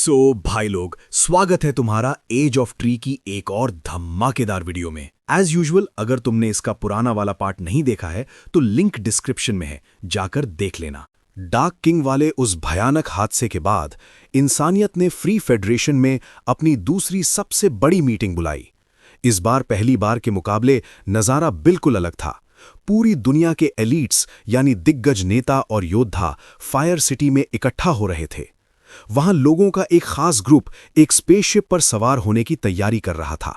भाई लोग, स्वागत है तुम्हारा एज ऑफ ट्री की एक और धमाकेदार वीडियो में। एज यूजुअल अगर तुमने इसका पुराना वाला पार्ट नहीं देखा है तो लिंक डिस्क्रिप्शन में है, जाकर देख लेना। डार्क किंग वाले उस भयानक हादसे के बाद इंसानियत ने फ्री फेडरेशन में अपनी दूसरी सबसे बड़ी मीटिंग बुलाई। इस बार पहली बार के मुकाबले नज़ारा बिल्कुल अलग था। पूरी दुनिया के एलीट्स यानी दिग्गज नेता और योद्धा फायर सिटी में इकट्ठा हो रहे थे। वहां लोगों का एक खास ग्रुप एक स्पेसशिप पर सवार होने की तैयारी कर रहा था।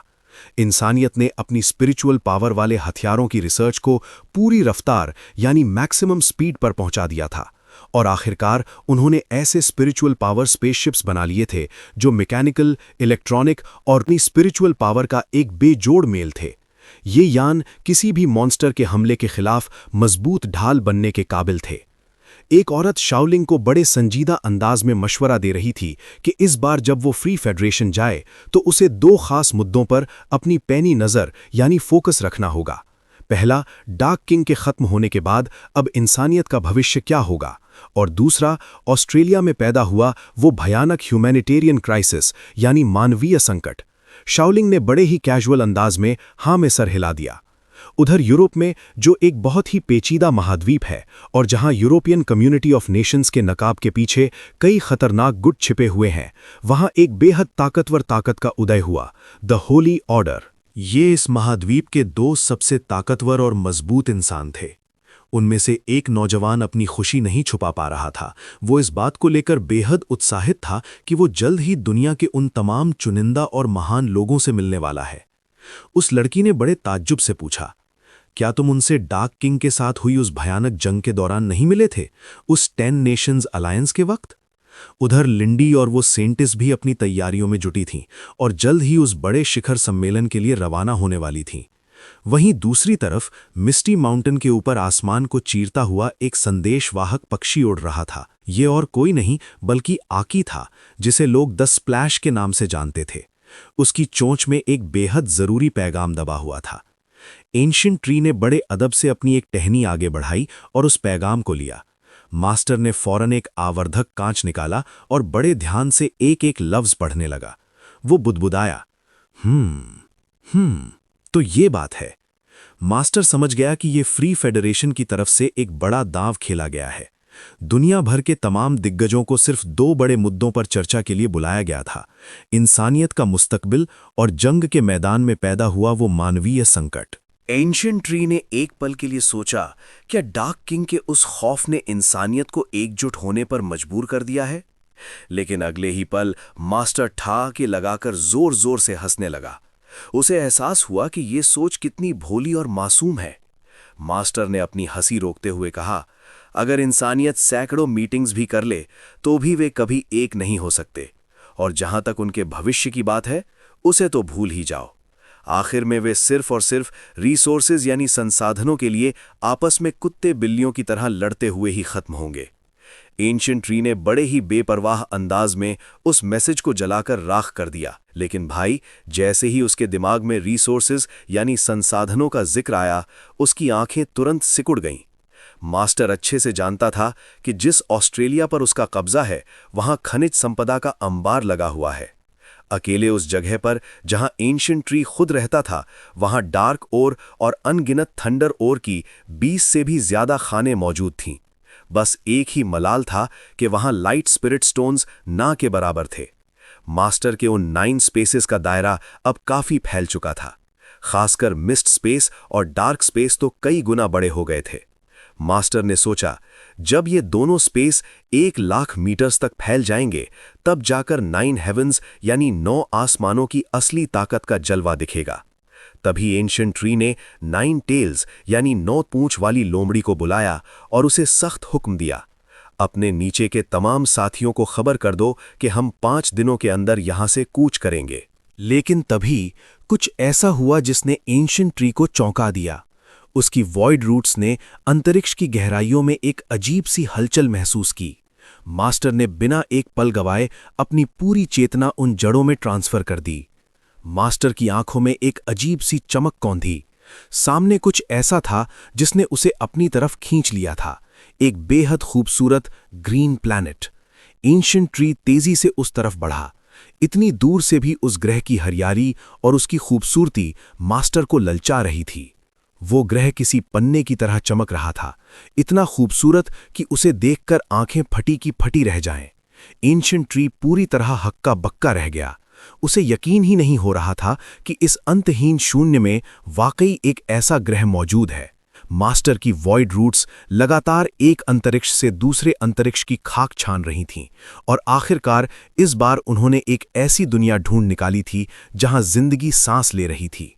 इंसानियत ने अपनी स्पिरिचुअल पावर वाले हथियारों की रिसर्च को पूरी रफ्तार यानी मैक्सिमम स्पीड पर पहुंचा दिया था और आखिरकार उन्होंने ऐसे स्पिरिचुअल पावर स्पेसशिप्स बना लिए थे जो मैकेनिकल, इलेक्ट्रॉनिक और अपनी स्पिरिचुअल पावर का एक बेजोड़ मेल थे। ये यान किसी भी मॉन्स्टर के हमले के खिलाफ मजबूत ढाल बनने के काबिल थे। एक औरत शाओलिंग को बड़े संजीदा अंदाज में मशवरा दे रही थी कि इस बार जब वो फ्री फेडरेशन जाए तो उसे दो खास मुद्दों पर अपनी पैनी नज़र यानी फोकस रखना होगा। पहला, डार्क किंग के खत्म होने के बाद अब इंसानियत का भविष्य क्या होगा, और दूसरा, ऑस्ट्रेलिया में पैदा हुआ वो भयानक ह्यूमैनिटेरियन क्राइसिस यानी मानवीय संकट। शाओलिंग ने बड़े ही कैजुअल अंदाज में हाँ में सर हिला दिया। उधर यूरोप में, जो एक बहुत ही पेचीदा महाद्वीप है और जहां यूरोपियन कम्युनिटी ऑफ नेशंस के नकाब के पीछे कई खतरनाक गुट छिपे हुए हैं, वहां एक बेहद ताकतवर ताकत का उदय हुआ, द होली ऑर्डर। ये इस महाद्वीप के दो सबसे ताकतवर और मजबूत इंसान थे। उनमें से एक नौजवान अपनी खुशी नहीं छुपा पा रहा था। वो इस बात को लेकर बेहद उत्साहित था कि वो जल्द ही दुनिया के उन तमाम चुनिंदा और महान लोगों से मिलने वाला है। उस लड़की ने बड़े ताज्जुब से पूछा, क्या तुम उनसे डार्क किंग के साथ हुई उस भयानक जंग के दौरान नहीं मिले थे, उस 10 नेशंस अलायंस के वक्त? उधर लिंडी और वो सेंटिस भी अपनी तैयारियों में जुटी थीं और जल्द ही उस बड़े शिखर सम्मेलन के लिए रवाना होने वाली थीं। वहीं दूसरी तरफ मिस्टी माउंटेन के ऊपर आसमान को चीरता हुआ एक संदेशवाहक पक्षी उड़ रहा था। ये और कोई नहीं बल्कि आकी था, जिसे लोग द स्प्लैश के नाम से जानते थे। उसकी चोंच में एक बेहद जरूरी पैगाम दबा हुआ था। एंशिएंट ट्री ने बड़े अदब से अपनी एक टहनी आगे बढ़ाई और उस पैगाम को लिया। मास्टर ने फौरन एक आवर्धक कांच निकाला और बड़े ध्यान से एक एक लफ्ज पढ़ने लगा। वो बुदबुदाया, तो ये बात है। मास्टर समझ गया कि ये फ्री फेडरेशन की तरफ से एक बड़ा दांव खेला गया है। दुनिया भर के तमाम दिग्गजों को सिर्फ दो बड़े मुद्दों पर चर्चा के लिए बुलाया गया था, इंसानियत का मुस्तकबिल और जंग के मैदान में पैदा हुआ वो मानवीय संकट। एंशिएंट ट्री ने एक पल के लिए सोचा, क्या डार्क किंग के उस खौफ ने इंसानियत को एकजुट होने पर मजबूर कर दिया है? लेकिन अगले ही पल मास्टर ठहाके लगाकर जोर जोर से हंसने लगा। उसे एहसास हुआ कि ये सोच कितनी भोली और मासूम है। मास्टर ने अपनी हंसी रोकते हुए कहा, अगर इंसानियत सैकड़ों मीटिंग्स भी कर ले तो भी वे कभी एक नहीं हो सकते, और जहां तक उनके भविष्य की बात है उसे तो भूल ही जाओ। आखिर में वे सिर्फ और सिर्फ रिसोर्सेज यानी संसाधनों के लिए आपस में कुत्ते बिल्लियों की तरह लड़ते हुए ही खत्म होंगे। एंशिएंट ट्री ने बड़े ही बेपरवाह अंदाज में उस मैसेज को जलाकर राख कर दिया। लेकिन भाई, जैसे ही उसके दिमाग में रिसोर्सेज यानी संसाधनों का जिक्र आया, उसकी आंखें तुरंत सिकुड़ गईं। मास्टर अच्छे से जानता था कि जिस ऑस्ट्रेलिया पर उसका कब्जा है वहां खनिज संपदा का अंबार लगा हुआ है। अकेले उस जगह पर जहां एंशिएंट ट्री खुद रहता था, वहां डार्क ओर और अनगिनत थंडर ओर की 20 से भी ज्यादा खानें मौजूद थीं। बस एक ही मलाल था कि वहां लाइट स्पिरिट स्टोन्स ना के बराबर थे। मास्टर के उन 9 स्पेसेस का दायरा अब काफी फैल चुका था। खासकर मिस्ट स्पेस और डार्क स्पेस तो कई गुना बड़े हो गए थे। मास्टर ने सोचा, जब ये दोनों स्पेस 1,00,000 मीटर्स तक फैल जाएंगे, तब जाकर 9 हेवंस यानी 9 आसमानों की असली ताकत का जलवा दिखेगा। तभी एंशिएंट ट्री ने 9 टेल्स यानी 9 पूंछ वाली लोमड़ी को बुलाया और उसे सख्त हुक्म दिया, अपने नीचे के तमाम साथियों को खबर कर दो कि हम 5 दिनों के अंदर यहां से कूच करेंगे। लेकिन तभी कुछ ऐसा हुआ जिसने एंशिएंट ट्री को चौंका दिया। उसकी वॉइड रूट्स ने अंतरिक्ष की गहराइयों में एक अजीब सी हलचल महसूस की। मास्टर ने बिना एक पल गवाए अपनी पूरी चेतना उन जड़ों में ट्रांसफर कर दी। मास्टर की आंखों में एक अजीब सी चमक कौंधी। सामने कुछ ऐसा था जिसने उसे अपनी तरफ खींच लिया था, एक बेहद खूबसूरत ग्रीन प्लैनेट। एंशिएंट ट्री तेजी से उस तरफ बढ़ा। इतनी दूर से भी उस ग्रह की हरियाली और उसकी खूबसूरती मास्टर को ललचा रही थी। वो ग्रह किसी पन्ने की तरह चमक रहा था, इतना खूबसूरत कि उसे देखकर आंखें फटी की फटी रह जाएं। एंशिएंट ट्री पूरी तरह हक्का बक्का रह गया। उसे यकीन ही नहीं हो रहा था कि इस अंतहीन शून्य में वाकई एक ऐसा ग्रह मौजूद है। मास्टर की वॉइड रूट्स लगातार एक अंतरिक्ष से दूसरे अंतरिक्ष की खाक छान रही थीं, और आखिरकार इस बार उन्होंने एक ऐसी दुनिया ढूंढ निकाली थी जहां जिंदगी सांस ले रही थी।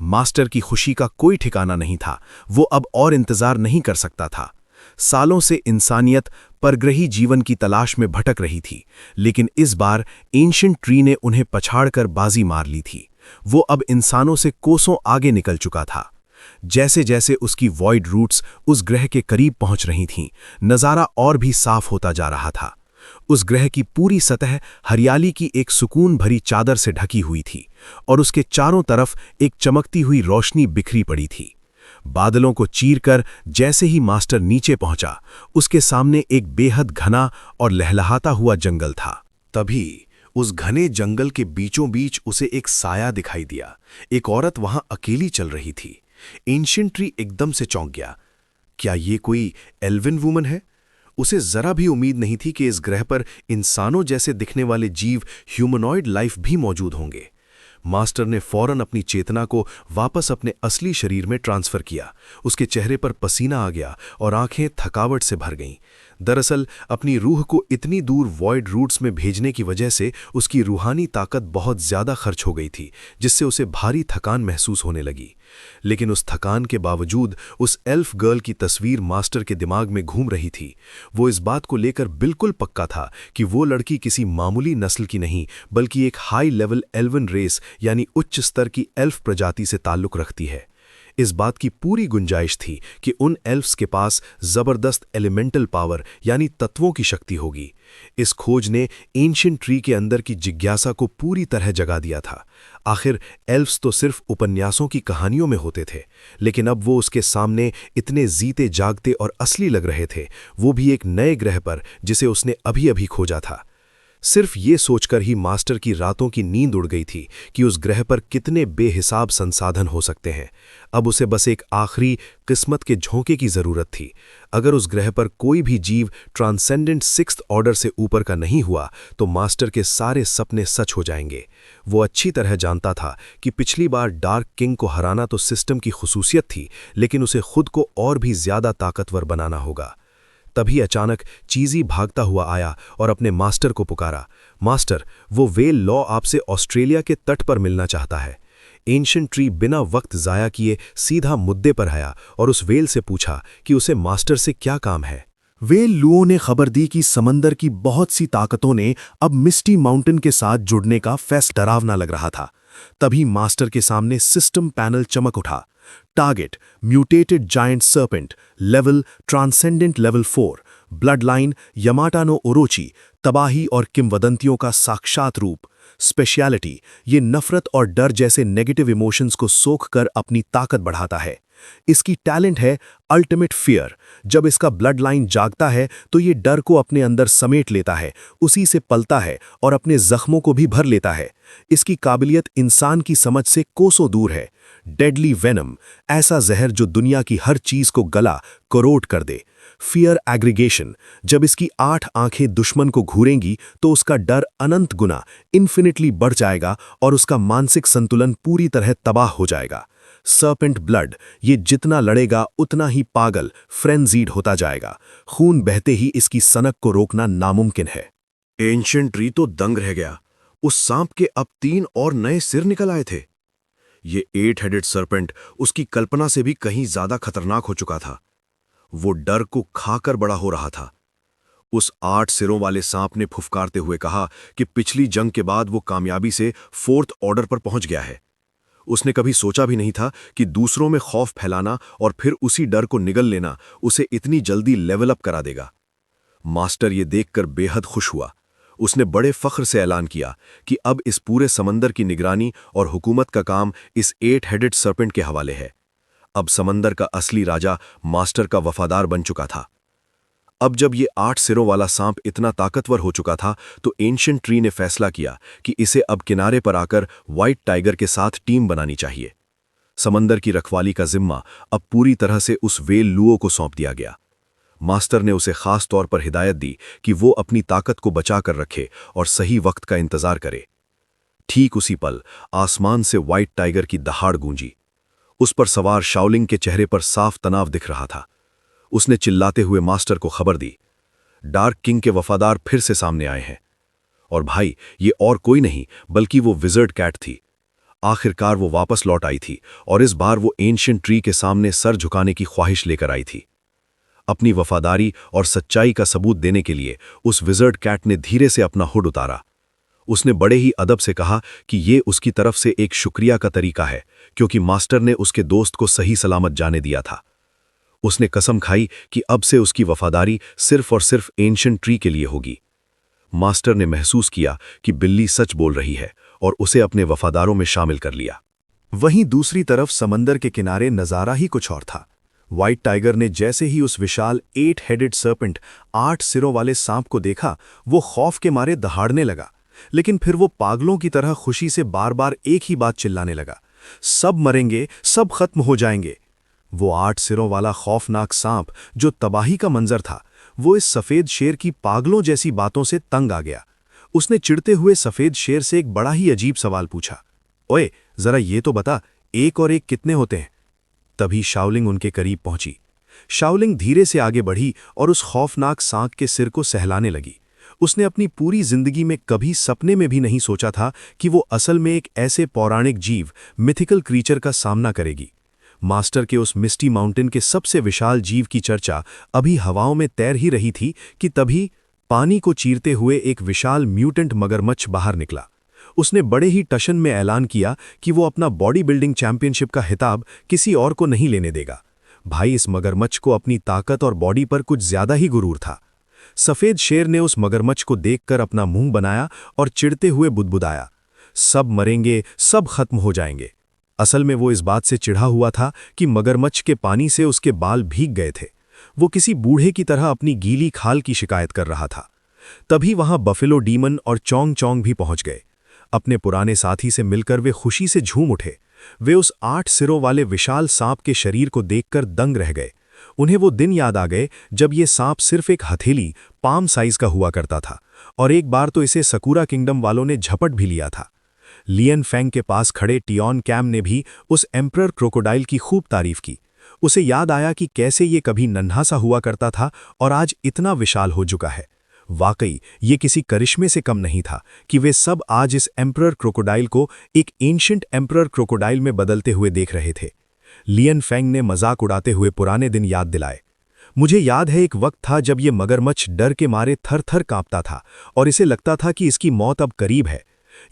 मास्टर की खुशी का कोई ठिकाना नहीं था। वो अब और इंतजार नहीं कर सकता था। सालों से इंसानियत परग्रही जीवन की तलाश में भटक रही थी, लेकिन इस बार एंशिएंट ट्री ने उन्हें पछाड़कर बाजी मार ली थी। वो अब इंसानों से कोसों आगे निकल चुका था। जैसे जैसे उसकी वॉइड रूट्स उस ग्रह के करीब पहुंच रही थीं, नज़ारा और भी साफ होता जा रहा था। उस ग्रह की पूरी सतह हरियाली की एक सुकून भरी चादर से ढकी हुई थी, और उसके चारों तरफ एक चमकती हुई रोशनी बिखरी पड़ी थी। बादलों को चीरकर जैसे ही मास्टर नीचे पहुंचा, उसके सामने एक बेहद घना और लहलहाता हुआ जंगल था। तभी उस घने जंगल के बीचों बीच उसे एक साया दिखाई दिया। एक औरत वहां अकेली चल रही थी। एंशिएंट ट्री एकदम से चौंक गया। क्या ये कोई एल्विन वुमन है? उसे जरा भी उम्मीद नहीं थी कि इस ग्रह पर इंसानों जैसे दिखने वाले जीव, ह्यूमनॉइड लाइफ भी मौजूद होंगे। मास्टर ने फौरन अपनी चेतना को वापस अपने असली शरीर में ट्रांसफर किया। उसके चेहरे पर पसीना आ गया और आंखें थकावट से भर गईं। दरअसल अपनी रूह को इतनी दूर वॉइड रूट्स में भेजने की वजह से उसकी रूहानी ताकत बहुत ज्यादा खर्च हो गई थी, जिससे उसे भारी थकान महसूस होने लगी। लेकिन उस थकान के बावजूद उस एल्फ गर्ल की तस्वीर मास्टर के दिमाग में घूम रही थी। वो इस बात को लेकर बिल्कुल पक्का था कि वो लड़की किसी मामूली नस्ल की नहीं, बल्कि एक हाई लेवल एल्वन रेस यानी उच्च स्तर की एल्फ प्रजाति से ताल्लुक रखती है। इस बात की पूरी गुंजाइश थी कि उन एल्फ्स के पास जबरदस्त एलिमेंटल पावर यानी तत्वों की शक्ति होगी। इस खोज ने एंशिएंट ट्री के अंदर की जिज्ञासा को पूरी तरह जगा दिया था। आखिर एल्फ्स तो सिर्फ उपन्यासों की कहानियों में होते थे, लेकिन अब वो उसके सामने इतने जीते जागते और असली लग रहे थे, वो भी एक नए ग्रह पर जिसे उसने अभी अभी खोजा था। सिर्फ ये सोचकर ही मास्टर की रातों की नींद उड़ गई थी कि उस ग्रह पर कितने बेहिसाब संसाधन हो सकते हैं। अब उसे बस एक आखिरी किस्मत के झोंके की जरूरत थी। अगर उस ग्रह पर कोई भी जीव ट्रांसेंडेंट सिक्स्थ ऑर्डर से ऊपर का नहीं हुआ, तो मास्टर के सारे सपने सच हो जाएंगे। वो अच्छी तरह जानता था कि पिछली बार डार्क किंग को हराना तो सिस्टम की खुसूसियत थी, लेकिन उसे खुद को और भी ज्यादा ताकतवर बनाना होगा। तभी अचानक चीजी भागता हुआ आया और अपने मास्टर को पुकारा। मास्टर, वो वेल लॉ आपसे ऑस्ट्रेलिया के तट पर मिलना चाहता है। एंशिएंट ट्री बिना वक्त जाया किए सीधा मुद्दे पर आया और उस वेल से पूछा कि उसे मास्टर से क्या काम है। वेल लुओ ने खबर दी कि समंदर की बहुत सी ताकतों ने अब मिस्टी माउंटेन के साथ जुड़ने का फैसला डरावना लग रहा था। तभी मास्टर के सामने सिस्टम पैनल चमक उठा। Target mutated giant serpent, level transcendent level 4, blood line Yamata no Orochi, तबाही और किंवदंतियों का साक्षात रूप। स्पेशलिटी, ये नफरत और डर जैसे नेगेटिव इमोशंस को सोख कर अपनी ताकत बढ़ाता है। इसकी टैलेंट है अल्टीमेट फियर। जब इसका ब्लड लाइन जागता है तो ये डर को अपने अंदर समेट लेता है, उसी से पलता है और अपने जख्मों को भी भर लेता है। इसकी काबिलियत इंसान की समझ से कोसों दूर है। डेडली वेनम, ऐसा जहर जो दुनिया की हर चीज को गला करोड़ कर दे। फियर एग्रीगेशन, जब इसकी 8 आंखें दुश्मन को घूरेंगी तो उसका डर अनंत गुना इन्फिनिटली बढ़ जाएगा और उसका मानसिक संतुलन पूरी तरह तबाह हो जाएगा। सर्पेंट ब्लड, ये जितना लड़ेगा उतना ही पागल फ्रेंजीड होता जाएगा। खून बहते ही इसकी सनक को रोकना नामुमकिन है। एंशिएंट ट्री तो दंग रह गया। उस सांप के अब 3 और नए सिर निकल आए थे। ये 8 हेडेड सर्पेंट उसकी कल्पना से भी कहीं ज्यादा खतरनाक हो चुका था। वो डर को खाकर बड़ा हो रहा था। उस 8 सिरों वाले सांप ने फुफकारते हुए कहा कि पिछली जंग के बाद वो कामयाबी से 4th ऑर्डर पर पहुंच गया है। उसने कभी सोचा भी नहीं था कि दूसरों में खौफ फैलाना और फिर उसी डर को निगल लेना उसे इतनी जल्दी लेवल अप करा देगा। मास्टर ये देखकर बेहद खुश हुआ। उसने बड़े फख्र से ऐलान किया कि अब इस पूरे समंदर की निगरानी और हुकूमत का काम इस 8 हेडेड सर्पेंट के हवाले है। अब समंदर का असली राजा मास्टर का वफादार बन चुका था। अब जब ये 8 सिरों वाला सांप इतना ताकतवर हो चुका था तो एंशिएंट ट्री ने फैसला किया कि इसे अब किनारे पर आकर व्हाइट टाइगर के साथ टीम बनानी चाहिए। समंदर की रखवाली का जिम्मा अब पूरी तरह से उस वेल लुओ को सौंप दिया गया। मास्टर ने उसे खास तौर पर हिदायत दी कि वो अपनी ताकत को बचा कर रखे और सही वक्त का इंतजार करे। ठीक उसी पल आसमान से व्हाइट टाइगर की दहाड़ गूंजी। उस पर सवार शाओलिंग के चेहरे पर साफ तनाव दिख रहा था। उसने चिल्लाते हुए मास्टर को खबर दी, डार्क किंग के वफादार फिर से सामने आए हैं। और भाई, ये और कोई नहीं बल्कि वो विजर्ड कैट थी। आखिरकार वो वापस लौट आई थी और इस बार वो एंशिएंट ट्री के सामने सर झुकाने की ख्वाहिश लेकर आई थी। अपनी वफादारी और सच्चाई का सबूत देने के लिए उस विजर्ड कैट ने धीरे से अपना हुड उतारा। उसने बड़े ही अदब से कहा कि ये उसकी तरफ से एक शुक्रिया का तरीका है, क्योंकि मास्टर ने उसके दोस्त को सही सलामत जाने दिया था। उसने कसम खाई कि अब से उसकी वफादारी सिर्फ और सिर्फ एंशिएंट ट्री के लिए होगी। मास्टर ने महसूस किया कि बिल्ली सच बोल रही है और उसे अपने वफादारों में शामिल कर लिया। वहीं दूसरी तरफ समंदर के किनारे नजारा ही कुछ और था। व्हाइट टाइगर ने जैसे ही उस विशाल 8 हेडेड सर्पेंट 8 सिरों वाले सांप को देखा, वो खौफ के मारे दहाड़ने लगा। लेकिन फिर वो पागलों की तरह खुशी से बार बार एक ही बात चिल्लाने लगा, सब मरेंगे, सब खत्म हो जाएंगे। वो 8 सिरों वाला खौफनाक सांप जो तबाही का मंजर था, वो इस सफेद शेर की पागलों जैसी बातों से तंग आ गया। उसने चिढ़ते हुए सफेद शेर से एक बड़ा ही अजीब सवाल पूछा, ओए जरा ये तो बता, 1 और 1 कितने होते हैं? तभी शाओलिंग उनके करीब पहुंची। शाओलिंग धीरे से आगे बढ़ी और उस खौफनाक सांप के सिर को सहलाने लगी। उसने अपनी पूरी जिंदगी में कभी सपने में भी नहीं सोचा था कि वो असल में एक ऐसे पौराणिक जीव, मिथिकल क्रीचर का सामना करेगी। मास्टर के उस मिस्टी माउंटेन के सबसे विशाल जीव की चर्चा अभी हवाओं में तैर ही रही थी कि तभी पानी को चीरते हुए एक विशाल म्यूटेंट मगरमच्छ बाहर निकला। उसने बड़े ही टशन में ऐलान किया कि वो अपना बॉडी बिल्डिंग चैंपियनशिप का खिताब किसी और को नहीं लेने देगा। भाई, इस मगरमच्छ को अपनी ताकत और बॉडी पर कुछ ज्यादा ही गुरूर था। सफेद शेर ने उस मगरमच्छ को देखकर अपना मुंह बनाया और चिढ़ते हुए बुदबुदाया, सब मरेंगे, सब खत्म हो जाएंगे। असल में वो इस बात से चिढ़ा हुआ था कि मगरमच्छ के पानी से उसके बाल भीग गए थे। वो किसी बूढ़े की तरह अपनी गीली खाल की शिकायत कर रहा था। तभी वहां बफेलो डीमन और चौंग चौंग भी पहुंच गए। अपने पुराने साथी से मिलकर वे खुशी से झूम उठे। वे उस 8 सिरों वाले विशाल सांप के शरीर को देखकर दंग रह गए। उन्हें वो दिन याद आ गए जब ये सांप सिर्फ एक हथेली, पाम साइज का हुआ करता था, और एक बार तो इसे सकूरा किंगडम वालों ने झपट भी लिया था। लियन फेंग के पास खड़े टियोन कैम ने भी उस एम्परर क्रोकोडाइल की खूब तारीफ की। उसे याद आया कि कैसे ये कभी नन्हा सा हुआ करता था और आज इतना विशाल हो चुका है। वाकई ये किसी करिश्मे से कम नहीं था कि वे सब आज इस एम्परर क्रोकोडाइल को एक एंशिएंट एम्परर क्रोकोडाइल में बदलते हुए देख रहे थे। लियन फेंग ने मजाक उड़ाते हुए पुराने दिन याद दिलाए। मुझे याद है, एक वक्त था जब ये मगरमच्छ डर के मारे थर-थर कांपता था और इसे लगता था कि इसकी मौत अब करीब है।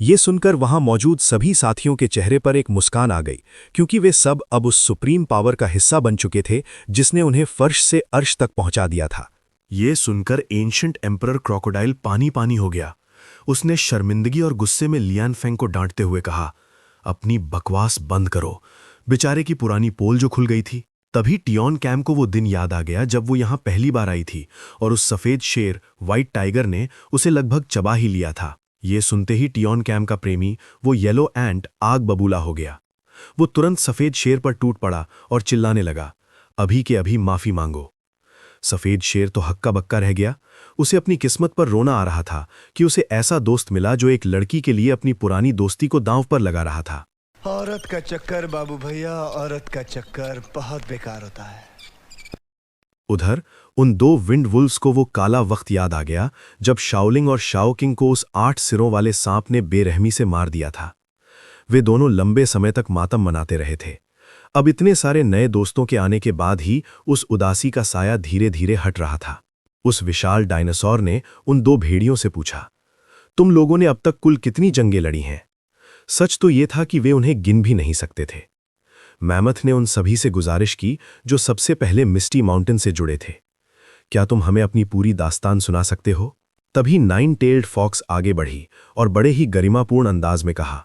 ये सुनकर वहां मौजूद सभी साथियों के चेहरे पर एक मुस्कान आ गई, क्योंकि वे सब अब उस सुप्रीम पावर का हिस्सा बन चुके थे जिसने उन्हें फर्श से अर्श तक पहुंचा दिया था। ये सुनकर एंशिएंट एम्परर क्रोकोडाइल पानी पानी हो गया। उसने शर्मिंदगी और गुस्से में लियान फेंग को डांटते हुए कहा, अपनी बकवास बंद करो। बेचारे की पुरानी पोल जो खुल गई थी। तभी टियोन कैम को वो दिन याद आ गया जब वो यहां पहली बार आई थी और उस सफेद शेर व्हाइट टाइगर ने उसे लगभग चबा ही लिया था। ये सुनते ही टियोन कैम का प्रेमी, वो येलो एंट, आग बबूला हो गया। वो तुरंत सफेद शेर पर टूट पड़ा और चिल्लाने लगा, अभी के अभी माफी मांगो। सफेद शेर तो हक्का बक्का रह गया। उसे अपनी किस्मत पर रोना आ रहा था कि उसे ऐसा दोस्त मिला जो एक लड़की के लिए अपनी पुरानी दोस्ती को दांव पर लगा रहा था। औरत का चक्कर बाबू भैया, औरत का चक्कर बहुत बेकार होता है। उधर उन 2 विंड वुल्व्स को वो काला वक्त याद आ गया जब शाओलिंग और शाओ किंग को उस 8 सिरों वाले सांप ने बेरहमी से मार दिया था। वे दोनों लंबे समय तक मातम मनाते रहे थे। अब इतने सारे नए दोस्तों के आने के बाद ही उस उदासी का साया धीरे धीरे हट रहा था। उस विशाल डायनासोर ने उन 2 भेड़ियों से पूछा, तुम लोगों ने अब तक कुल कितनी जंगें लड़ी हैं? सच तो ये था कि वे उन्हें गिन भी नहीं सकते थे। मैमथ ने उन सभी से गुजारिश की जो सबसे पहले मिस्टी माउंटेन से जुड़े थे, क्या तुम हमें अपनी पूरी दास्तान सुना सकते हो? तभी 9 टेल्ड फॉक्स आगे बढ़ी और बड़े ही गरिमापूर्ण अंदाज में कहा,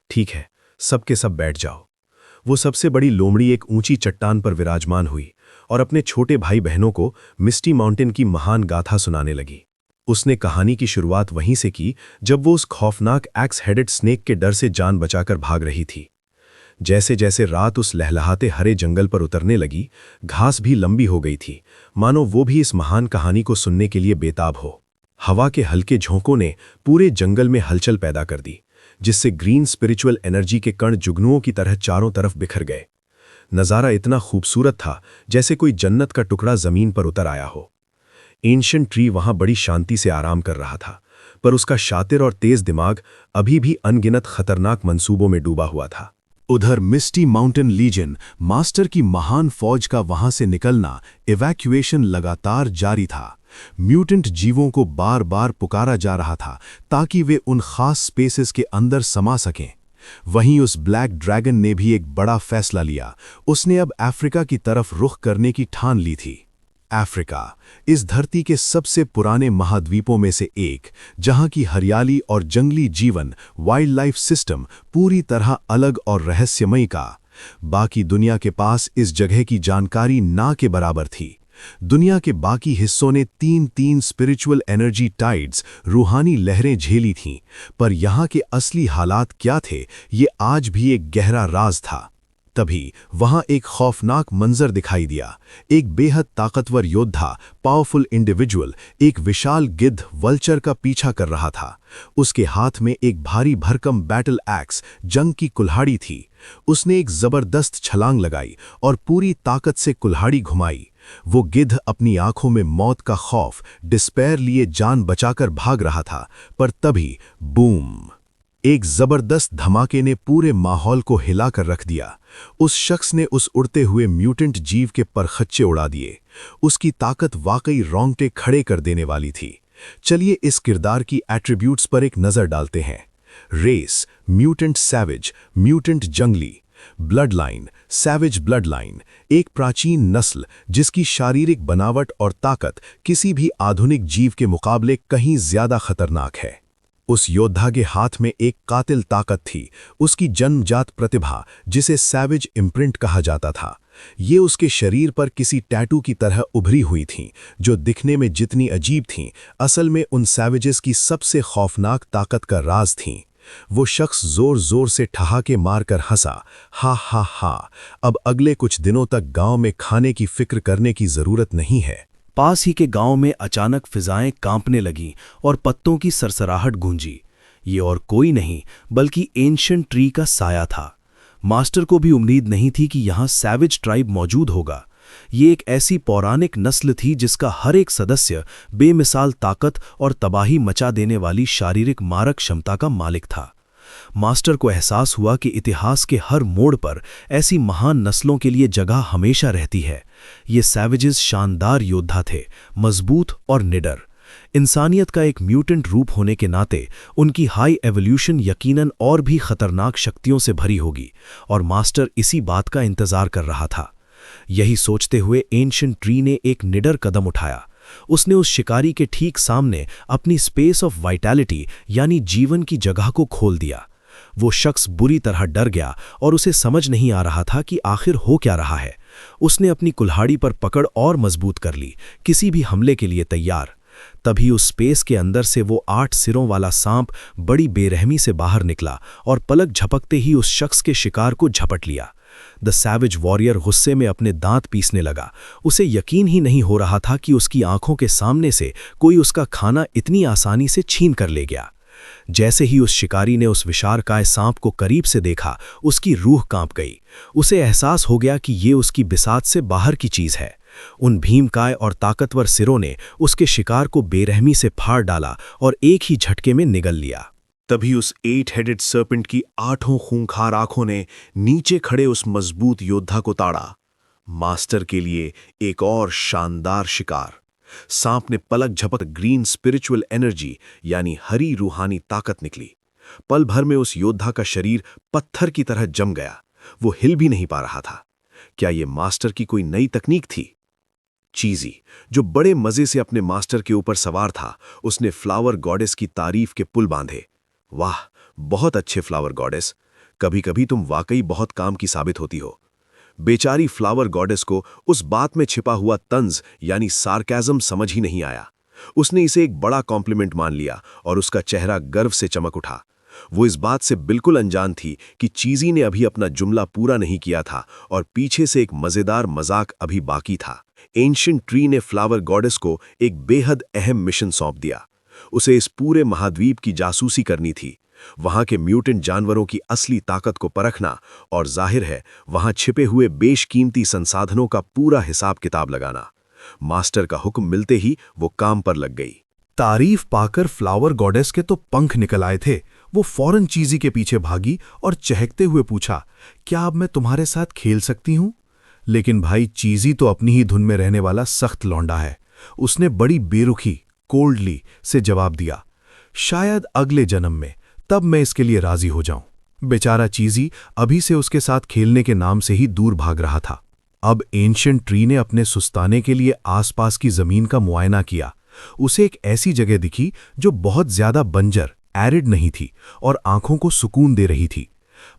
ठीक है, सबके सब बैठ जाओ। वो सबसे बड़ी लोमड़ी एक ऊंची चट्टान पर विराजमान हुई और अपने छोटे भाई बहनों को मिस्टी माउंटेन की महान गाथा सुनाने लगी। उसने कहानी की शुरुआत वहीं से की जब वो उस खौफनाक एक्स हेडेड स्नेक के डर से जान बचाकर भाग रही थी। जैसे जैसे रात उस लहलहाते हरे जंगल पर उतरने लगी, घास भी लंबी हो गई थी, मानो वो भी इस महान कहानी को सुनने के लिए बेताब हो। हवा के हल्के झोंकों ने पूरे जंगल में हलचल पैदा कर दी, जिससे ग्रीन स्पिरिचुअल एनर्जी के कण जुगनुओं की तरह चारों तरफ बिखर गए। नज़ारा इतना खूबसूरत था जैसे कोई जन्नत का टुकड़ा जमीन पर उतर आया हो। एंशिएंट ट्री वहां बड़ी शांति से आराम कर रहा था, पर उसका शातिर और तेज दिमाग अभी भी अनगिनत खतरनाक मंसूबों में डूबा हुआ था। उधर मिस्टी माउंटेन लीजन मास्टर की महान फौज का वहां से निकलना, इवैक्यूएशन लगातार जारी था। म्यूटेंट जीवों को बार बार पुकारा जा रहा था ताकि वे उन खास स्पेसेस के अंदर समा सकें। वहीं उस ब्लैक ड्रैगन ने भी एक बड़ा फैसला लिया। उसने अब अफ्रीका की तरफ रुख करने की ठान ली थी। अफ्रीका, इस धरती के सबसे पुराने महाद्वीपों में से एक, जहां की हरियाली और जंगली जीवन, वाइल्ड लाइफ सिस्टम पूरी तरह अलग और रहस्यमयी का। बाकी दुनिया के पास इस जगह की जानकारी ना के बराबर थी। दुनिया के बाकी हिस्सों ने तीन स्पिरिचुअल एनर्जी टाइड्स, रूहानी लहरें झेली थीं, पर यहाँ के असली हालात क्या थे, ये आज भी एक गहरा राज था। तभी वहां एक खौफनाक मंजर दिखाई दिया। एक बेहद ताकतवर योद्धा, पावरफुल इंडिविजुअल, एक विशाल गिद्ध वल्चर का पीछा कर रहा था। उसके हाथ में एक भारी भरकम बैटल एक्स, जंग की कुल्हाड़ी थी। उसने एक जबरदस्त छलांग लगाई और पूरी ताकत से कुल्हाड़ी घुमाई। वो गिद्ध अपनी आंखों में मौत का खौफ, डिस्पेयर लिए जान बचाकर भाग रहा था, पर तभी बूम! एक जबरदस्त धमाके ने पूरे माहौल को हिलाकर रख दिया। उस शख्स ने उस उड़ते हुए म्यूटेंट जीव के परखच्चे उड़ा दिए। उसकी ताकत वाकई रोंगटे खड़े कर देने वाली थी। चलिए इस किरदार की एट्रीब्यूट्स पर एक नज़र डालते हैं। रेस, म्यूटेंट सैविज, म्यूटेंट जंगली। ब्लड लाइन, सैविज ब्लड लाइन, एक प्राचीन नस्ल जिसकी शारीरिक बनावट और ताकत किसी भी आधुनिक जीव के मुकाबले कहीं ज्यादा खतरनाक है। उस योद्धा के हाथ में एक कातिल ताकत थी, उसकी जन्मजात प्रतिभा, जिसे सैविज इम्प्रिंट कहा जाता था। ये उसके शरीर पर किसी टैटू की तरह उभरी हुई थीं, जो दिखने में जितनी अजीब थीं, असल में उन सैविजेस की सबसे खौफनाक ताकत का राज थीं। वो शख्स जोर जोर से ठहाके मारकर हंसा, हा हा हा, अब अगले कुछ दिनों तक गांव में खाने की फिक्र करने की जरूरत नहीं है। पास ही के गांव में अचानक फिजाएं कांपने लगीं और पत्तों की सरसराहट गूंजी। ये और कोई नहीं बल्कि एंशिएंट ट्री का साया था। मास्टर को भी उम्मीद नहीं थी कि यहाँ सैविज ट्राइब मौजूद होगा। ये एक ऐसी पौराणिक नस्ल थी जिसका हर एक सदस्य बेमिसाल ताकत और तबाही मचा देने वाली शारीरिक मारक क्षमता का मालिक था। मास्टर को एहसास हुआ कि इतिहास के हर मोड़ पर ऐसी महान नस्लों के लिए जगह हमेशा रहती है। ये सैविजेस शानदार योद्धा थे, मजबूत और निडर। इंसानियत का एक म्यूटेंट रूप होने के नाते उनकी हाई एवोल्यूशन यकीनन और भी खतरनाक शक्तियों से भरी होगी, और मास्टर इसी बात का इंतजार कर रहा था। यही सोचते हुए एंशिएंट ट्री ने एक निडर कदम उठाया। उसने उस शिकारी के ठीक सामने अपनी स्पेस ऑफ वाइटैलिटी यानी जीवन की जगह को खोल दिया। वो शख्स बुरी तरह डर गया और उसे समझ नहीं आ रहा था कि आखिर हो क्या रहा है। उसने अपनी कुल्हाड़ी पर पकड़ और मजबूत कर ली, किसी भी हमले के लिए तैयार। तभी उस स्पेस के अंदर से वो 8 सिरों वाला सांप बड़ी बेरहमी से बाहर निकला और पलक झपकते ही उस शख्स के शिकार को झपट लिया। द सैविज वॉरियर गुस्से में अपने दांत पीसने लगा। उसे यकीन ही नहीं हो रहा था कि उसकी आंखों के सामने से कोई उसका खाना इतनी आसानी से छीन कर ले गया। जैसे ही उस शिकारी ने उस विशालकाय सांप को करीब से देखा, उसकी रूह कांप गई। उसे एहसास हो गया कि ये उसकी बिसात से बाहर की चीज है। उन भीमकाय और ताकतवर सिरों ने उसके शिकार को बेरहमी से फाड़ डाला और एक ही झटके में निगल लिया। तभी उस 8 हेडेड सर्पेंट की 8 खूंखार आंखों ने नीचे खड़े उस मजबूत योद्धा को ताड़ा। मास्टर के लिए एक और शानदार शिकार। सांप ने पलक झपक ग्रीन स्पिरिचुअल एनर्जी यानी हरी रूहानी ताकत निकली। पल भर में उस योद्धा का शरीर पत्थर की तरह जम गया। वो हिल भी नहीं पा रहा था। क्या ये मास्टर की कोई नई तकनीक थी? चीजी, जो बड़े मजे से अपने मास्टर के ऊपर सवार था, उसने फ्लावर गॉडेस की तारीफ के पुल बांधे। वाह, बहुत अच्छे फ्लावर गॉडेस, कभी कभी तुम वाकई बहुत काम की साबित होती हो। बेचारी फ्लावर गॉडेस को उस बात में छिपा हुआ तंज यानी सार्केज़म समझ ही नहीं आया। उसने इसे एक बड़ा कॉम्प्लीमेंट मान लिया और उसका चेहरा गर्व से चमक उठा। वो इस बात से बिल्कुल अनजान थी कि चीज़ी ने अभी अपना जुमला पूरा नहीं किया था और पीछे से एक मज़ेदार मजाक अभी बाकी था। एंशिएंट ट्री ने फ्लावर गॉडेस को एक बेहद अहम मिशन सौंप दिया। उसे इस पूरे महाद्वीप की जासूसी करनी थी, वहां के म्यूटेंट जानवरों की असली ताकत को परखना और जाहिर है वहां छिपे हुए बेशकीमती संसाधनों का पूरा हिसाब किताब लगाना। मास्टर का हुक्म मिलते ही वो काम पर लग गई। तारीफ पाकर फ्लावर गॉडेस के तो पंख निकल आए थे। वो फौरन चीजी के पीछे भागी और चहकते हुए पूछा, क्या अब मैं तुम्हारे साथ खेल सकती हूं? लेकिन भाई चीजी तो अपनी ही धुन में रहने वाला सख्त लौंडा है। उसने बड़ी बेरुखी कोल्डली से जवाब दिया, शायद अगले जन्म में, तब मैं इसके लिए राजी हो जाऊं। बेचारा चीजी अभी से उसके साथ खेलने के नाम से ही दूर भाग रहा था। अब एंशिएंट ट्री ने अपने सुस्ताने के लिए आसपास की जमीन का मुआयना किया। उसे एक ऐसी जगह दिखी जो बहुत ज्यादा बंजर एरिड नहीं थी और आंखों को सुकून दे रही थी।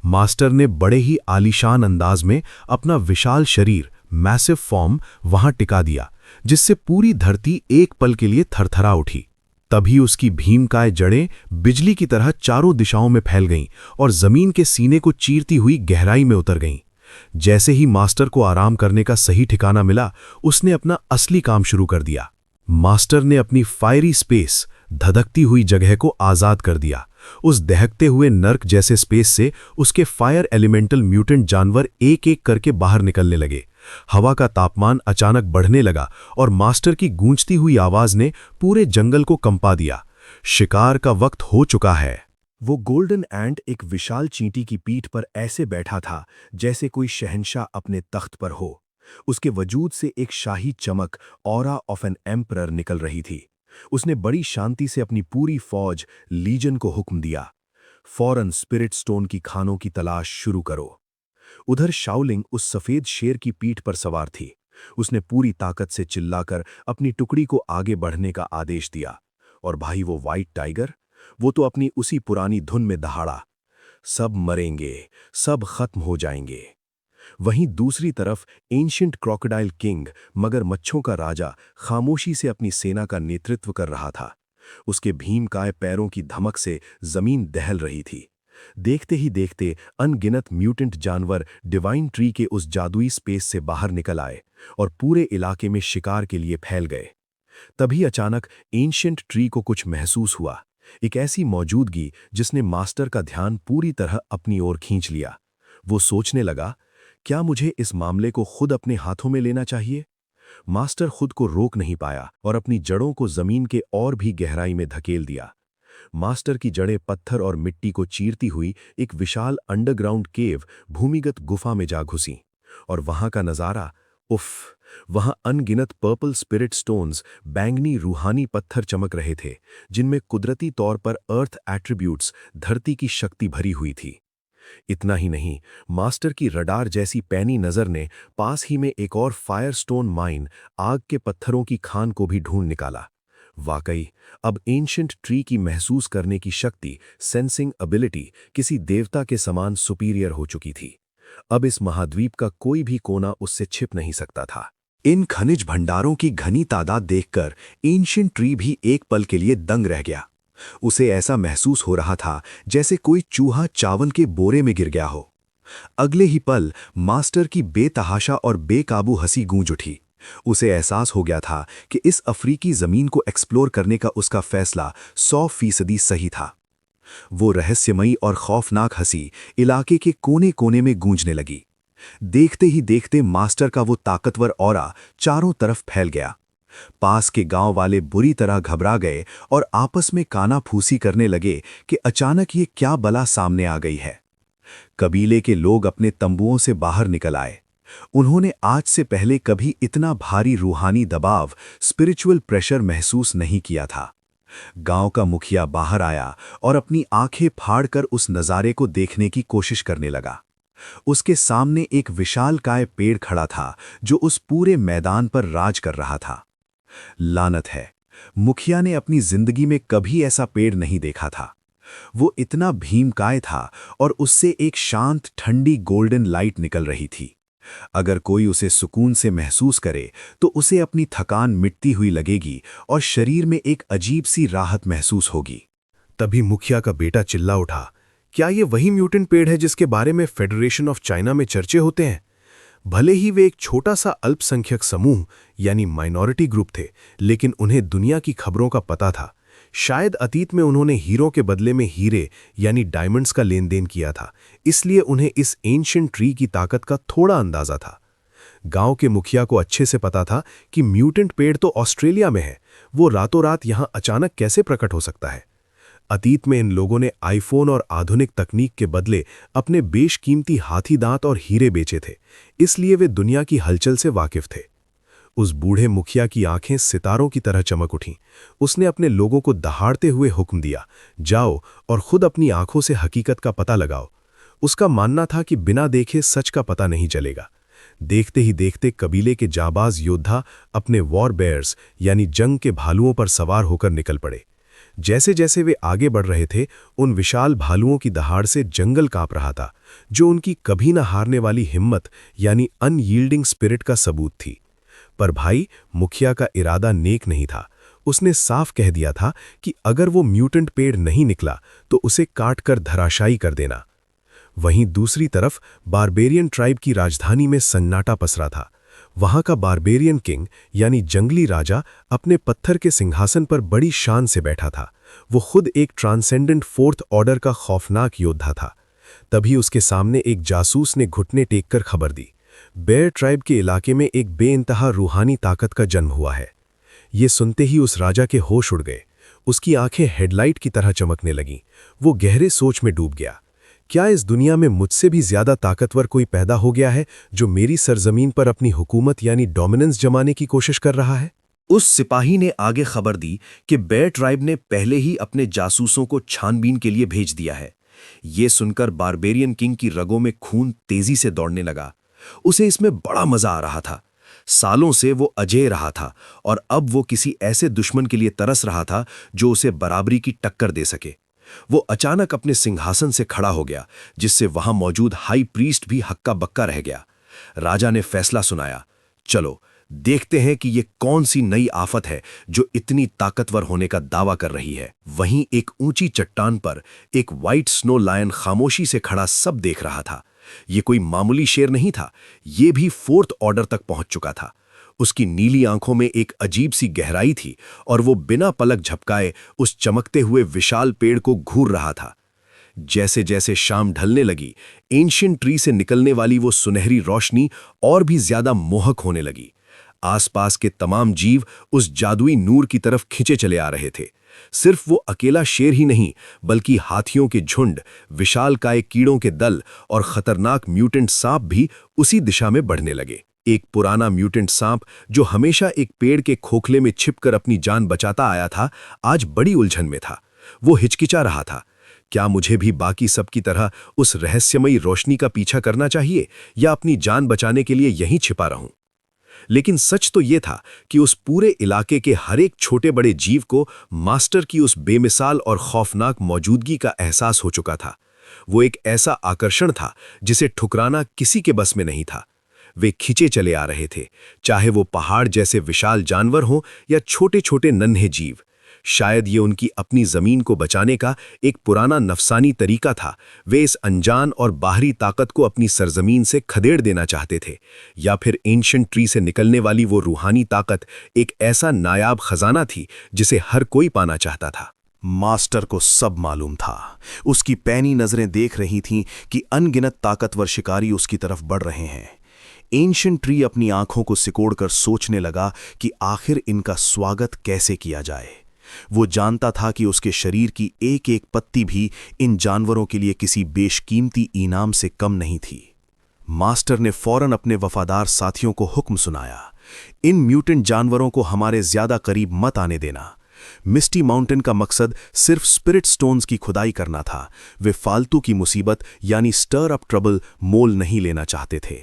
मास्टर ने बड़े ही आलीशान अंदाज में अपना विशाल शरीर मैसिव फॉर्म वहां टिका दिया, जिससे पूरी धरती एक पल के लिए थरथरा उठी। तभी उसकी भीमकाय जड़ें बिजली की तरह चारों दिशाओं में फैल गईं और जमीन के सीने को चीरती हुई गहराई में उतर गईं। जैसे ही मास्टर को आराम करने का सही ठिकाना मिला, उसने अपना असली काम शुरू कर दिया। मास्टर ने अपनी फायरी स्पेस धधकती हुई जगह को आजाद कर दिया। उस दहकते हुए नर्क जैसे स्पेस से उसके फायर एलिमेंटल म्यूटेंट जानवर एक एक करके बाहर निकलने लगे। हवा का तापमान अचानक बढ़ने लगा और मास्टर की गूंजती हुई आवाज ने पूरे जंगल को कंपा दिया। शिकार का वक्त हो चुका है। वो गोल्डन एंट एक विशाल चींटी की पीठ पर ऐसे बैठा था जैसे कोई शहंशाह अपने तख्त पर हो। उसके वजूद से एक शाही चमक, ऑरा ऑफ एन एम्परर निकल रही थी। उसने बड़ी शांति से अपनी पूरी फौज लीजन को हुक्म दिया, फौरन स्पिरिट स्टोन की खानों की तलाश शुरू करो। उधर शाओलिंग उस सफेद शेर की पीठ पर सवार थी। उसने पूरी ताकत से चिल्लाकर अपनी टुकड़ी को आगे बढ़ने का आदेश दिया। और भाई वो व्हाइट टाइगर, वो तो अपनी उसी पुरानी धुन में दहाड़ा, सब मरेंगे, सब खत्म हो जाएंगे। वहीं दूसरी तरफ एंशिएंट क्रोकोडाइल किंग, मगरमच्छों का राजा, खामोशी से अपनी सेना का नेतृत्व कर रहा था। उसके भीमकाय पैरों की धमक से जमीन दहल रही थी। देखते ही देखते अनगिनत म्यूटेंट जानवर डिवाइन ट्री के उस जादुई स्पेस से बाहर निकल आए और पूरे इलाके में शिकार के लिए फैल गए। तभी अचानक एंशिएंट ट्री को कुछ महसूस हुआ, एक ऐसी मौजूदगी जिसने मास्टर का ध्यान पूरी तरह अपनी ओर खींच लिया। वो सोचने लगा, क्या मुझे इस मामले को खुद अपने हाथों में लेना चाहिए? मास्टर खुद को रोक नहीं पाया और अपनी जड़ों को जमीन के और भी गहराई में धकेल दिया। मास्टर की जड़ें पत्थर और मिट्टी को चीरती हुई एक विशाल अंडरग्राउंड केव, भूमिगत गुफा में जा घुसी। और वहां का नजारा, उफ! वहां अनगिनत पर्पल स्पिरिट स्टोन्स, बैंगनी रूहानी पत्थर चमक रहे थे, जिनमें कुदरती तौर पर अर्थ एट्रीब्यूट्स, धरती की शक्ति भरी हुई थी। इतना ही नहीं, मास्टर की रडार जैसी पैनी नजर ने पास ही में एक और फायरस्टोन माइन, आग के पत्थरों की खान को भी ढूंढ निकाला। वाकई अब एंशिएंट ट्री की महसूस करने की शक्ति, सेंसिंग एबिलिटी, किसी देवता के समान सुपीरियर हो चुकी थी। अब इस महाद्वीप का कोई भी कोना उससे छिप नहीं सकता था। इन खनिज भंडारों की घनी तादाद देखकर एंशिएंट ट्री भी एक पल के लिए दंग रह गया। उसे ऐसा महसूस हो रहा था जैसे कोई चूहा चावल के बोरे में गिर गया हो। अगले ही पल मास्टर की बेतहाशा और बेकाबू हंसी गूंज उठी। उसे एहसास हो गया था कि इस अफ्रीकी जमीन को एक्सप्लोर करने का उसका फैसला 100% सही था। वो रहस्यमयी और खौफनाक हंसी इलाके के कोने कोने में गूंजने लगी। देखते ही देखते मास्टर का वो ताकतवर ऑरा चारों तरफ फैल गया। पास के गांव वाले बुरी तरह घबरा गए और आपस में कानाफूसी करने लगे कि अचानक ये क्या बला सामने आ गई है। कबीले के लोग अपने तंबुओं से बाहर निकल आए। उन्होंने आज से पहले कभी इतना भारी रूहानी दबाव, स्पिरिचुअल प्रेशर महसूस नहीं किया था। गांव का मुखिया बाहर आया और अपनी आंखें फाड़कर उस नज़ारे को देखने की कोशिश करने लगा। उसके सामने एक विशालकाय पेड़ खड़ा था जो उस पूरे मैदान पर राज कर रहा था। लानत है, मुखिया ने अपनी जिंदगी में कभी ऐसा पेड़ नहीं देखा था। वो इतना भीमकाय था और उससे एक शांत ठंडी गोल्डन लाइट निकल रही थी। अगर कोई उसे सुकून से महसूस करे तो उसे अपनी थकान मिटती हुई लगेगी और शरीर में एक अजीब सी राहत महसूस होगी। तभी मुखिया का बेटा चिल्ला उठा, क्या ये वही म्यूटेंट पेड़ है जिसके बारे में फेडरेशन ऑफ चाइना में चर्चे होते हैं? भले ही वे एक छोटा सा अल्पसंख्यक समूह यानी माइनॉरिटी ग्रुप थे, लेकिन उन्हें दुनिया की खबरों का पता था। शायद अतीत में उन्होंने हीरों के बदले में हीरे यानी डायमंड्स का लेन देन किया था, इसलिए उन्हें इस एंशिएंट ट्री की ताकत का थोड़ा अंदाजा था। गांव के मुखिया को अच्छे से पता था कि म्यूटेंट पेड़ तो ऑस्ट्रेलिया में है, वो रातों रात यहां अचानक कैसे प्रकट हो सकता है। अतीत में इन लोगों ने आईफोन और आधुनिक तकनीक के बदले अपने बेशकीमती हाथी दांत और हीरे बेचे थे, इसलिए वे दुनिया की हलचल से वाकिफ थे। उस बूढ़े मुखिया की आंखें सितारों की तरह चमक उठीं। उसने अपने लोगों को दहाड़ते हुए हुक्म दिया, जाओ और खुद अपनी आंखों से हकीकत का पता लगाओ। उसका मानना था कि बिना देखे सच का पता नहीं चलेगा। देखते ही देखते कबीले के जाबाज योद्धा अपने वॉर बेयर्स यानी जंग के भालुओं पर सवार होकर निकल पड़े। जैसे जैसे वे आगे बढ़ रहे थे, उन विशाल भालुओं की दहाड़ से जंगल कांप रहा था, जो उनकी कभी न हारने वाली हिम्मत यानी अनयील्डिंग स्पिरिट का सबूत थी। पर भाई, मुखिया का इरादा नेक नहीं था। उसने साफ कह दिया था कि अगर वो म्यूटेंट पेड़ नहीं निकला तो उसे काटकर धराशायी कर देना। वहीं दूसरी तरफ बारबेरियन ट्राइब की राजधानी में सन्नाटा पसरा था। वहां का बारबेरियन किंग यानी जंगली राजा अपने पत्थर के सिंहासन पर बड़ी शान से बैठा था। वो खुद एक ट्रांसेंडेंट फोर्थ ऑर्डर का खौफनाक योद्धा था। तभी उसके सामने एक जासूस ने घुटने टेककर खबर दी, बेयर ट्राइब के इलाके में एक बेइंतहा रूहानी ताकत का जन्म हुआ है। ये सुनते ही उस राजा के होश उड़ गए। उसकी आंखें हेडलाइट की तरह चमकने लगीं। वो गहरे सोच में डूब गया। क्या इस दुनिया में मुझसे भी ज्यादा ताकतवर कोई पैदा हो गया है जो मेरी सरजमीन पर अपनी हुकूमत यानी डोमिनेंस जमाने की कोशिश कर रहा है? उस सिपाही ने आगे खबर दी कि बेयर ट्राइब ने पहले ही अपने जासूसों को छानबीन के लिए भेज दिया है। ये सुनकर बारबेरियन किंग की रगों में खून तेजी से दौड़ने लगा। उसे इसमें बड़ा मजा आ रहा था। सालों से वो अजेय रहा था और अब वो किसी ऐसे दुश्मन के लिए तरस रहा था जो उसे बराबरी की टक्कर दे सके। वो अचानक अपने सिंहासन से खड़ा हो गया, जिससे वहां मौजूद हाई प्रीस्ट भी हक्का बक्का रह गया। राजा ने फैसला सुनाया, चलो देखते हैं कि ये कौन सी नई आफत है जो इतनी ताकतवर होने का दावा कर रही है। वहीं एक ऊंची चट्टान पर एक व्हाइट स्नो लायन खामोशी से खड़ा सब देख रहा था। ये कोई मामूली शेर नहीं था, ये भी फोर्थ ऑर्डर तक पहुंच चुका था। उसकी नीली आंखों में एक अजीब सी गहराई थी और वो बिना पलक झपकाए उस चमकते हुए विशाल पेड़ को घूर रहा था। जैसे जैसे शाम ढलने लगी, एंशिएंट ट्री से निकलने वाली वो सुनहरी रोशनी और भी ज्यादा मोहक होने लगी। आसपास के तमाम जीव उस जादुई नूर की तरफ खिंचे चले आ रहे थे। सिर्फ वो अकेला शेर ही नहीं, बल्कि हाथियों के झुंड, विशालकाय कीड़ों के दल और खतरनाक म्यूटेंट सांप भी उसी दिशा में बढ़ने लगे। एक पुराना म्यूटेंट सांप जो हमेशा एक पेड़ के खोखले में छिपकर अपनी जान बचाता आया था, आज बड़ी उलझन में था। वो हिचकिचा रहा था, क्या मुझे भी बाकी सब की तरह उस रहस्यमयी रोशनी का पीछा करना चाहिए या अपनी जान बचाने के लिए यहीं छिपा रहूं? लेकिन सच तो यह था कि उस पूरे इलाके के हर एक छोटे बड़े जीव को मास्टर की उस बेमिसाल और खौफनाक मौजूदगी का एहसास हो चुका था। वो एक ऐसा आकर्षण था जिसे ठुकराना किसी के बस में नहीं था। वे खिंचे चले आ रहे थे, चाहे वो पहाड़ जैसे विशाल जानवर हों या छोटे छोटे नन्हे जीव। शायद ये उनकी अपनी जमीन को बचाने का एक पुराना नफसानी तरीका था। वे इस अनजान और बाहरी ताकत को अपनी सरजमीन से खदेड़ देना चाहते थे, या फिर एंशिएंट ट्री से निकलने वाली वो रूहानी ताकत एक ऐसा नायाब खजाना थी जिसे हर कोई पाना चाहता था। मास्टर को सब मालूम था। उसकी पैनी नजरें देख रही थीं कि अनगिनत ताकतवर शिकारी उसकी तरफ बढ़ रहे हैं। एंशिएंट ट्री अपनी आंखों को सिकोड़कर सोचने लगा कि आखिर इनका स्वागत कैसे किया जाए। वो जानता था कि उसके शरीर की एक एक पत्ती भी इन जानवरों के लिए किसी बेशकीमती इनाम से कम नहीं थी। मास्टर ने फौरन अपने वफादार साथियों को हुक्म सुनाया, इन म्यूटेंट जानवरों को हमारे ज्यादा करीब मत आने देना। मिस्टी माउंटेन का मकसद सिर्फ स्पिरिट स्टोन्स की खुदाई करना था। वे फालतू की मुसीबत यानी स्टर अप ट्रबल मोल नहीं लेना चाहते थे।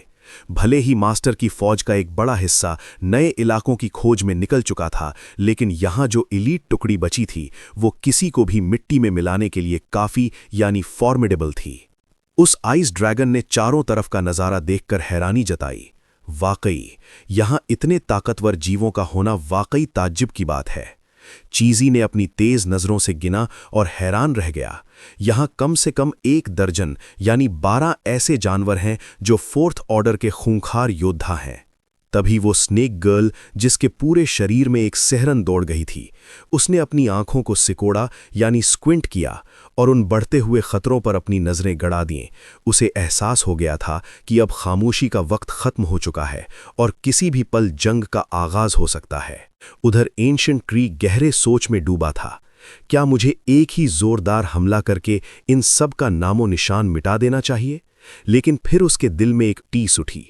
भले ही मास्टर की फौज का एक बड़ा हिस्सा नए इलाकों की खोज में निकल चुका था, लेकिन यहां जो इलीट टुकड़ी बची थी वो किसी को भी मिट्टी में मिलाने के लिए काफी यानी फॉर्मिडेबल थी। उस आइस ड्रैगन ने चारों तरफ का नज़ारा देखकर हैरानी जताई। वाकई यहां इतने ताकतवर जीवों का होना वाकई ताज्जुब की बात है। चीज़ी ने अपनी तेज नज़रों से गिना और हैरान रह गया। यहां कम से कम 1 दर्जन यानी 12 ऐसे जानवर हैं जो 4th ऑर्डर के खूंखार योद्धा हैं। तभी वो स्नेक गर्ल, जिसके पूरे शरीर में एक सिहरन दौड़ गई थी, उसने अपनी आंखों को सिकोड़ा यानी स्क्विंट किया और उन बढ़ते हुए खतरों पर अपनी नज़रें गड़ा दीं। उसे एहसास हो गया था कि अब खामोशी का वक्त खत्म हो चुका है और किसी भी पल जंग का आगाज हो सकता है। उधर एंशिएंट ट्री गहरे सोच में डूबा था। क्या मुझे एक ही जोरदार हमला करके इन सब का नामो निशान मिटा देना चाहिए? लेकिन फिर उसके दिल में एक टीस उठी।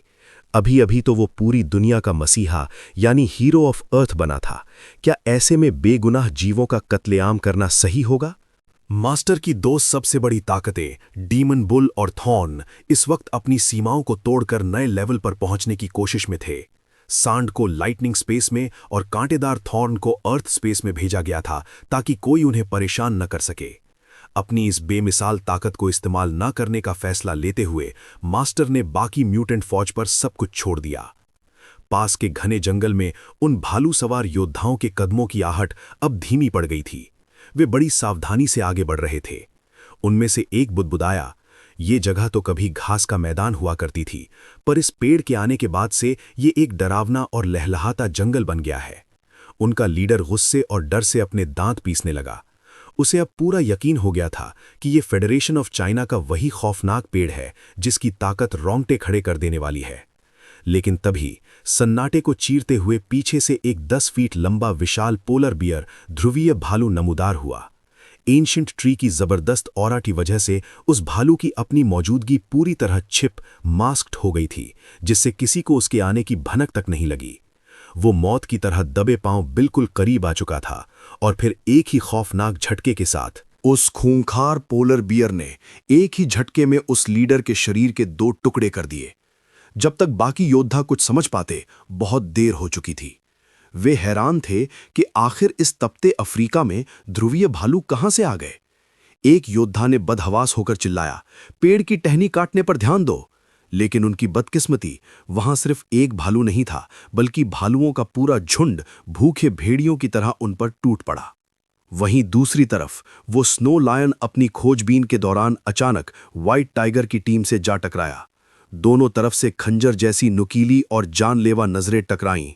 अभी अभी तो वो पूरी दुनिया का मसीहा यानी हीरो ऑफ अर्थ बना था। क्या ऐसे में बेगुनाह जीवों का कत्लेआम करना सही होगा? मास्टर की 2 सबसे बड़ी ताकतें, डीमन बुल और थॉर्न, इस वक्त अपनी सीमाओं को तोड़कर नए लेवल पर पहुंचने की कोशिश में थे। सांड को लाइटनिंग स्पेस में और कांटेदार थॉर्न को अर्थ स्पेस में भेजा गया था ताकि कोई उन्हें परेशान न कर सके। अपनी इस बेमिसाल ताकत को इस्तेमाल न करने का फैसला लेते हुए मास्टर ने बाकी म्यूटेंट फौज पर सब कुछ छोड़ दिया। पास के घने जंगल में उन भालू सवार योद्धाओं के कदमों की आहट अब धीमी पड़ गई थी। वे बड़ी सावधानी से आगे बढ़ रहे थे। उनमें से एक बुदबुदाया, ये जगह तो कभी घास का मैदान हुआ करती थी, पर इस पेड़ के आने के बाद से ये एक डरावना और लहलहाता जंगल बन गया है। उनका लीडर गुस्से और डर से अपने दांत पीसने लगा। उसे अब पूरा यकीन हो गया था कि ये फेडरेशन ऑफ चाइना का वही खौफनाक पेड़ है जिसकी ताकत रोंगटे खड़े कर देने वाली है। लेकिन तभी सन्नाटे को चीरते हुए पीछे से एक 10 फीट लंबा विशाल पोलर बियर ध्रुवीय भालू नमूदार हुआ। एंशिएंट ट्री की जबरदस्त ऑरा की वजह से उस भालू की अपनी मौजूदगी पूरी तरह छिप मास्क्ड हो गई थी, जिससे किसी को उसके आने की भनक तक नहीं लगी। वो मौत की तरह दबे पांव बिल्कुल करीब आ चुका था और फिर एक ही खौफनाक झटके के साथ उस खूंखार पोलर बियर ने एक ही झटके में उस लीडर के शरीर के 2 टुकड़े कर दिए। जब तक बाकी योद्धा कुछ समझ पाते, बहुत देर हो चुकी थी। वे हैरान थे कि आखिर इस तपते अफ्रीका में ध्रुवीय भालू कहां से आ गए। एक योद्धा ने बदहवास होकर चिल्लाया, पेड़ की टहनी काटने पर ध्यान दो। लेकिन उनकी बदकिस्मती, वहां सिर्फ एक भालू नहीं था, बल्कि भालुओं का पूरा झुंड भूखे भेड़ियों की तरह उन पर टूट पड़ा। वहीं दूसरी तरफ वो स्नो लायन अपनी खोजबीन के दौरान अचानक व्हाइट टाइगर की टीम से जा टकराया। दोनों तरफ से खंजर जैसी नुकीली और जानलेवा नजरें टकराईं।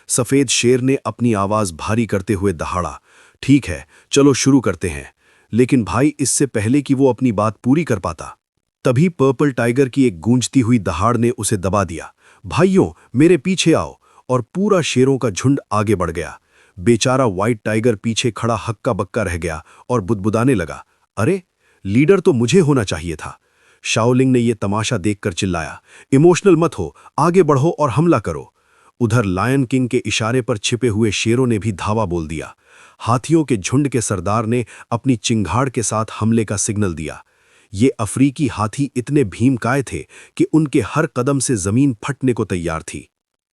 सफेद शेर ने अपनी आवाज भारी करते हुए दहाड़ा, ठीक है, चलो शुरू करते हैं। लेकिन भाई, इससे पहले कि वो अपनी बात पूरी कर पाता, तभी पर्पल टाइगर की एक गूंजती हुई दहाड़ ने उसे दबा दिया। भाइयों, मेरे पीछे आओ। और पूरा शेरों का झुंड आगे बढ़ गया। बेचारा व्हाइट टाइगर पीछे खड़ा हक्का बक्का रह गया और बुदबुदाने लगा, अरे, लीडर तो मुझे होना चाहिए था। शाओलिंग ने यह तमाशा देखकर चिल्लाया, इमोशनल मत हो, आगे बढ़ो और हमला करो। उधर लायन किंग के इशारे पर छिपे हुए शेरों ने भी धावा बोल दिया। हाथियों के झुंड के सरदार ने अपनी चिंगाड़ के साथ हमले का सिग्नल दिया। ये अफ्रीकी हाथी इतने भीमकाय थे कि उनके हर कदम से जमीन फटने को तैयार थी।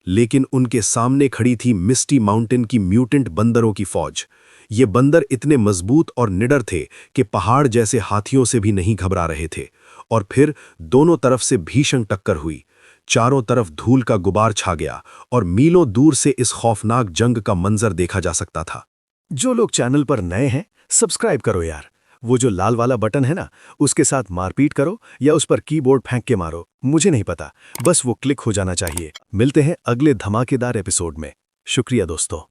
लेकिन उनके सामने खड़ी थी मिस्टी माउंटेन की म्यूटेंट बंदरों की फौज। ये बंदर इतने मजबूत और निडर थे कि पहाड़ जैसे हाथियों से भी नहीं घबरा रहे थे। और फिर दोनों तरफ से भीषण टक्कर हुई। चारों तरफ धूल का गुबार छा गया और मीलों दूर से इस खौफनाक जंग का मंजर देखा जा सकता था। जो लोग चैनल पर नए हैं, सब्सक्राइब करो यार। वो जो लाल वाला बटन है ना, उसके साथ मारपीट करो या उस पर कीबोर्ड फेंक के मारो, मुझे नहीं पता, बस वो क्लिक हो जाना चाहिए। मिलते हैं अगले धमाकेदार एपिसोड में। शुक्रिया दोस्तों।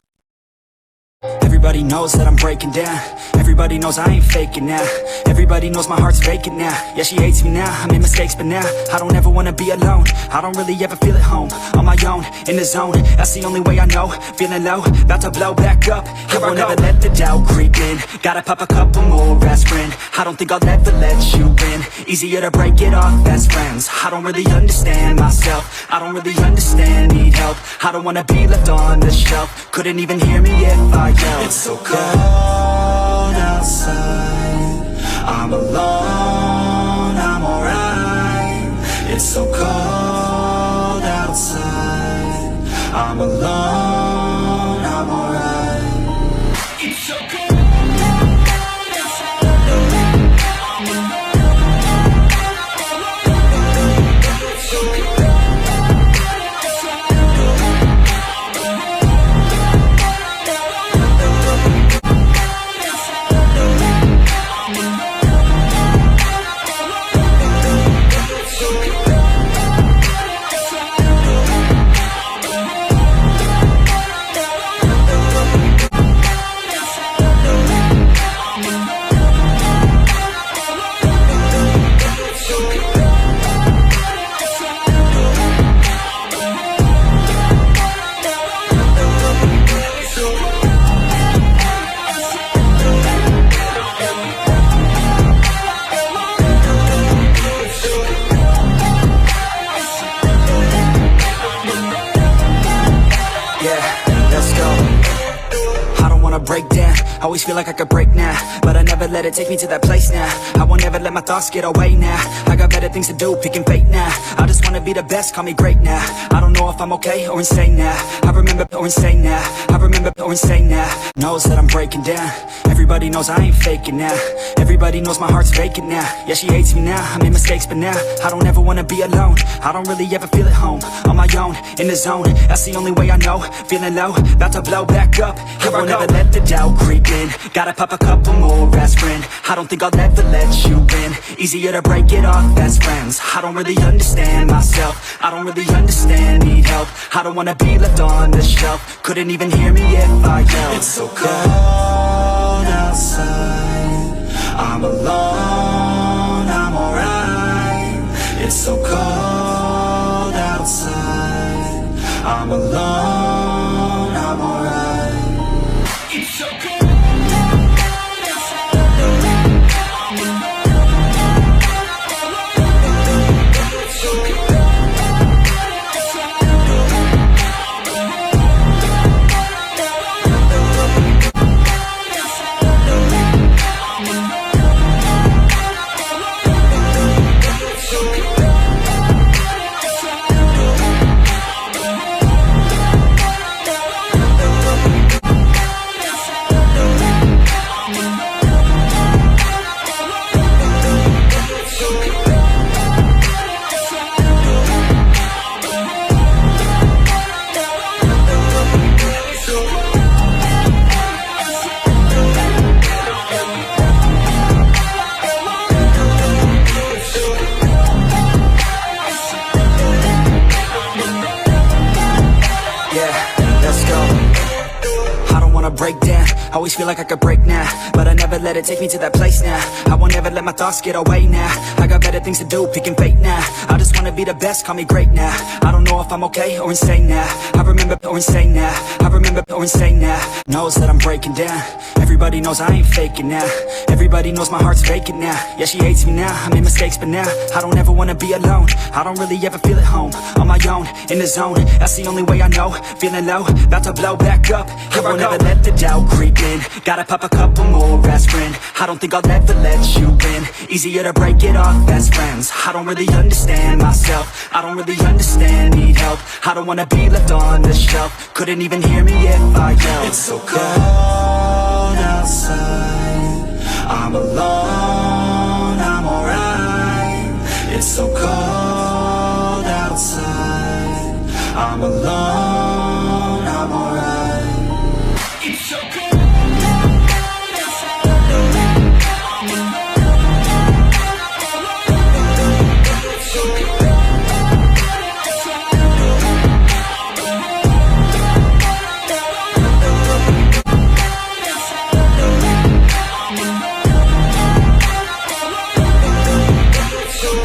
Everybody knows that I'm breaking down. Everybody knows I ain't faking now. Everybody knows my heart's vacant now. Yeah, she hates me now, I made mistakes but now I don't ever wanna be alone. I don't really ever feel at home. On my own, in the zone, that's the only way I know. Feeling low, about to blow back up. Here I won't ever let the doubt creep in. Gotta pop a couple more aspirin. I don't think I'll ever let you in. Easier to break it off best friends. I don't really understand myself. I don't really understand, need help. I don't wanna be left on the shelf. Couldn't even hear me if I yelled. It's so cold outside, I'm alone, I'm alright. It's so cold outside, I'm alone, I'm alright. It's so cold. I'm alone, I'm alright. Always feel like I could break now, but I never let it take me to that place now. I won't ever let my thoughts get away now. I got better things to do, picking fate now. I just wanna be the best, call me great now. I don't know if I'm okay or insane now. I remember or insane now. I remember or insane now. Knows that I'm breaking down. Everybody knows I ain't faking now. Everybody knows my heart's vacant now. Yeah, she hates me now. I made mistakes, but now I don't ever wanna be alone. I don't really ever feel at home. On my own, in the zone. That's the only way I know. Feeling low, about to blow back up. Here I won't ever let the doubt creep in. Gotta pop a couple more aspirin. I don't think I'll ever let you in. Easier to break it off best friends. I don't really understand myself. I don't really understand, need help. I don't wanna be left on the shelf. Couldn't even hear me if I yelled. It's so cold outside. I'm alone, I'm alright. It's so cold outside. I'm alone, I'm alright. It's so cold. Break down, always feel like I could break now, but I never let it take me to that place now. I won't ever let my thoughts get away now. I got better things to do, picking fate now. I just wanna be the best, call me great now. I don't know if I'm okay or insane now. I remember or insane now. I remember or insane now. Knows that I'm breaking down. Everybody knows I ain't faking now. Everybody knows my heart's vacant now. Yeah, she hates me now. I made mistakes, but now I don't ever wanna be alone. I don't really ever feel at home. On my own, in the zone. That's the only way I know. Feeling low, about to blow back up. I won't ever let the doubt creep in. Gotta pop a couple more aspirin. I don't think I'll ever let you in. Easier to break it off best friends. I don't really understand myself. I don't really understand, need help. I don't wanna be left on the shelf. Couldn't even hear me if I yelled. It's so cold outside. I'm alone.